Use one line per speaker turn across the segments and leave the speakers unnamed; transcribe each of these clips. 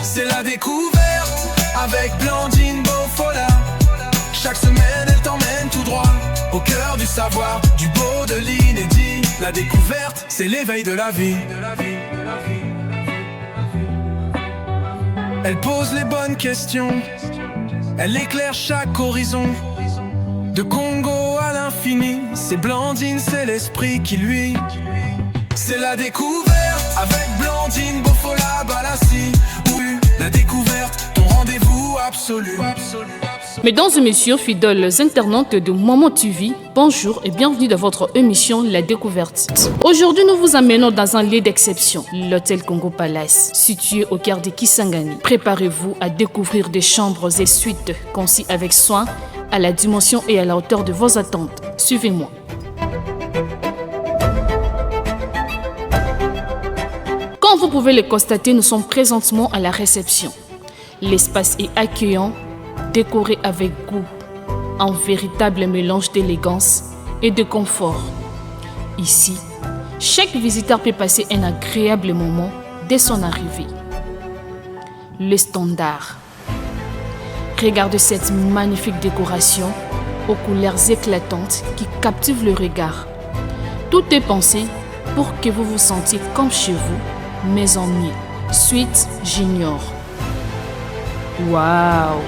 C'est la découverte avec Blandine Bofola. Chaque semaine elle t'emmène tout droit au cœur du savoir, du beau, de l'inédit. La découverte, c'est l'éveil de la vie. Elle pose les bonnes questions, elle éclaire chaque horizon. De Congo à l'infini, c'est Blandine, c'est l'esprit qui lui. C'est la découverte avec Blandine Bofola Balassi. Oui, la découverte, ton rendez-vous absolu.
Mesdames et messieurs, fidèles internautes de Momo TV, bonjour et bienvenue dans votre émission La Découverte. Aujourd'hui, nous vous amenons dans un lieu d'exception, l'Hôtel Congo Palace, situé au cœur de Kisangani. Préparez-vous à découvrir des chambres et suites conçues avec soin, à la dimension et à la hauteur de vos attentes. Suivez-moi. Comme vous pouvez le constater, nous sommes présentement à la réception. L'espace est accueillant, décoré avec goût, un véritable mélange d'élégance et de confort. Ici, chaque visiteur peut passer un agréable moment dès son arrivée. Le standard. Regardez cette magnifique décoration aux couleurs éclatantes qui captivent le regard. Tout est pensé pour que vous vous sentiez comme chez vous, mais en mieux. Suite Junior. Waouh!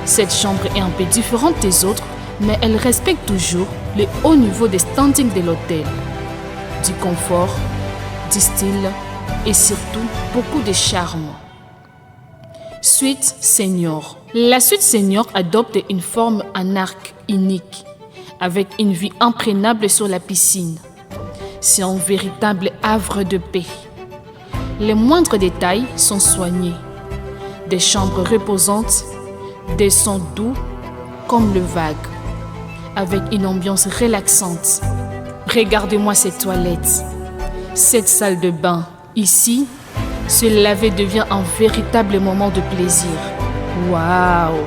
Cette chambre est un peu différente des autres, mais elle respecte toujours le haut niveau des standings de l'hôtel. Du confort, du style et surtout beaucoup de charme. Suite Senior. La suite Senior adopte une forme en arc unique, avec une vue imprenable sur la piscine. C'est un véritable havre de paix. Les moindres détails sont soignés. Des chambres reposantes, des sons doux comme le vague, avec une ambiance relaxante. Regardez-moi ces toilettes, cette salle de bain. Ici, se laver devient un véritable moment de plaisir. Waouh!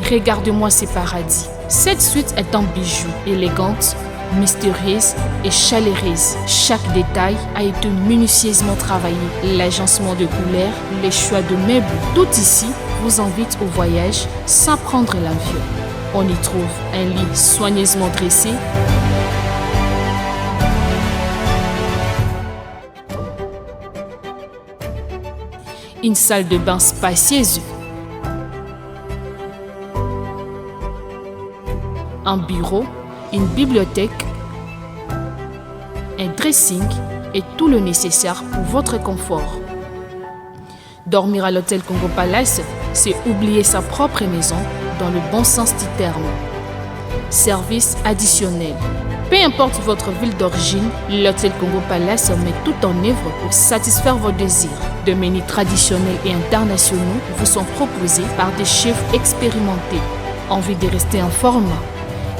Regardez-moi ces paradis. Cette suite est un bijou, élégante, mystérieuse et chaleureuse. Chaque détail a été minutieusement travaillé. L'agencement de couleurs, les choix de meubles, tout ici vous invite au voyage sans prendre l'avion. On y trouve un lit soigneusement dressé, une salle de bain spacieuse, un bureau, une bibliothèque, un dressing et tout le nécessaire pour votre confort. Dormir à l'Hôtel Congo Palace, c'est oublier sa propre maison dans le bon sens du terme. Service additionnel. Peu importe votre ville d'origine, l'Hôtel Congo Palace met tout en œuvre pour satisfaire vos désirs. Des menus traditionnels et internationaux vous sont proposés par des chefs expérimentés. Envie de rester en forme?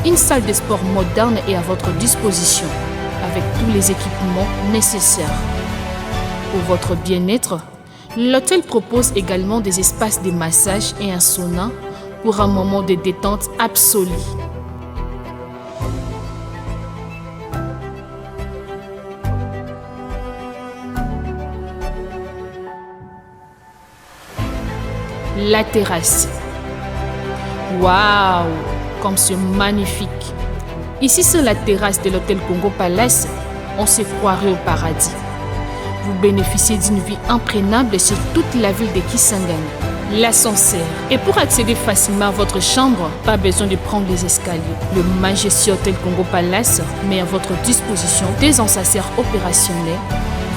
Une salle de sport moderne est à votre disposition, avec tous les équipements nécessaires. Pour votre bien-être, l'hôtel propose également des espaces de massage et un sauna pour un moment de détente absolue. La terrasse. Waouh! Comme c'est magnifique. Ici, sur la terrasse de l'Hôtel Congo Palace, on se croirait au paradis. Vous bénéficiez d'une vue imprenable sur toute la ville de Kisangani. L'ascenseur. Et pour accéder facilement à votre chambre, pas besoin de prendre les escaliers. Le majestueux Hôtel Congo Palace met à votre disposition des ascenseurs opérationnels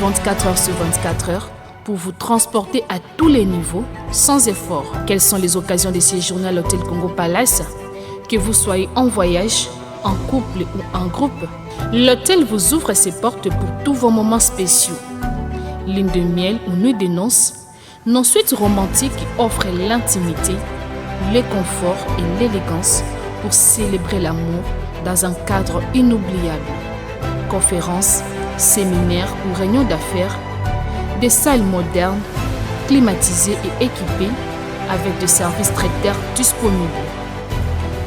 24 heures sur 24 heures pour vous transporter à tous les niveaux sans effort. Quelles sont les occasions de séjourner à l'Hôtel Congo Palace? Que vous soyez en voyage, en couple ou en groupe, l'hôtel vous ouvre ses portes pour tous vos moments spéciaux. Lune de miel ou nuit de noces, nos suites romantiques offrent l'intimité, le confort et l'élégance pour célébrer l'amour dans un cadre inoubliable. Conférences, séminaires ou réunions d'affaires, des salles modernes, climatisées et équipées avec des services traiteurs disponibles.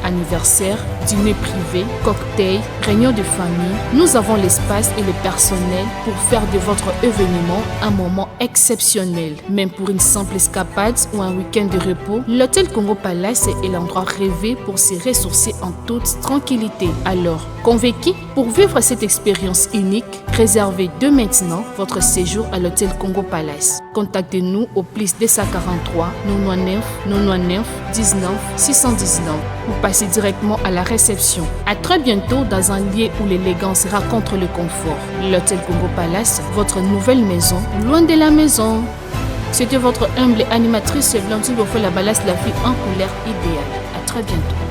Anniversaire, Dîner privé, cocktail, réunion de famille, nous avons l'espace et le personnel pour faire de votre événement un moment exceptionnel. Même pour une simple escapade ou un week-end de repos, l'Hôtel Congo Palace est l'endroit rêvé pour se ressourcer en toute tranquillité. Alors, convaincu pour vivre cette expérience unique, réservez dès maintenant votre séjour à l'Hôtel Congo Palace. Contactez-nous au plus 243 99 99 19 619 ou passez directement à la réception. À très bientôt dans un lieu où l'élégance rencontre le confort. L'Hôtel Congo Palace, votre nouvelle maison, loin de la maison. C'était votre humble animatrice Blandine Bofo, la balasse, la vie en couleur idéale. À très bientôt.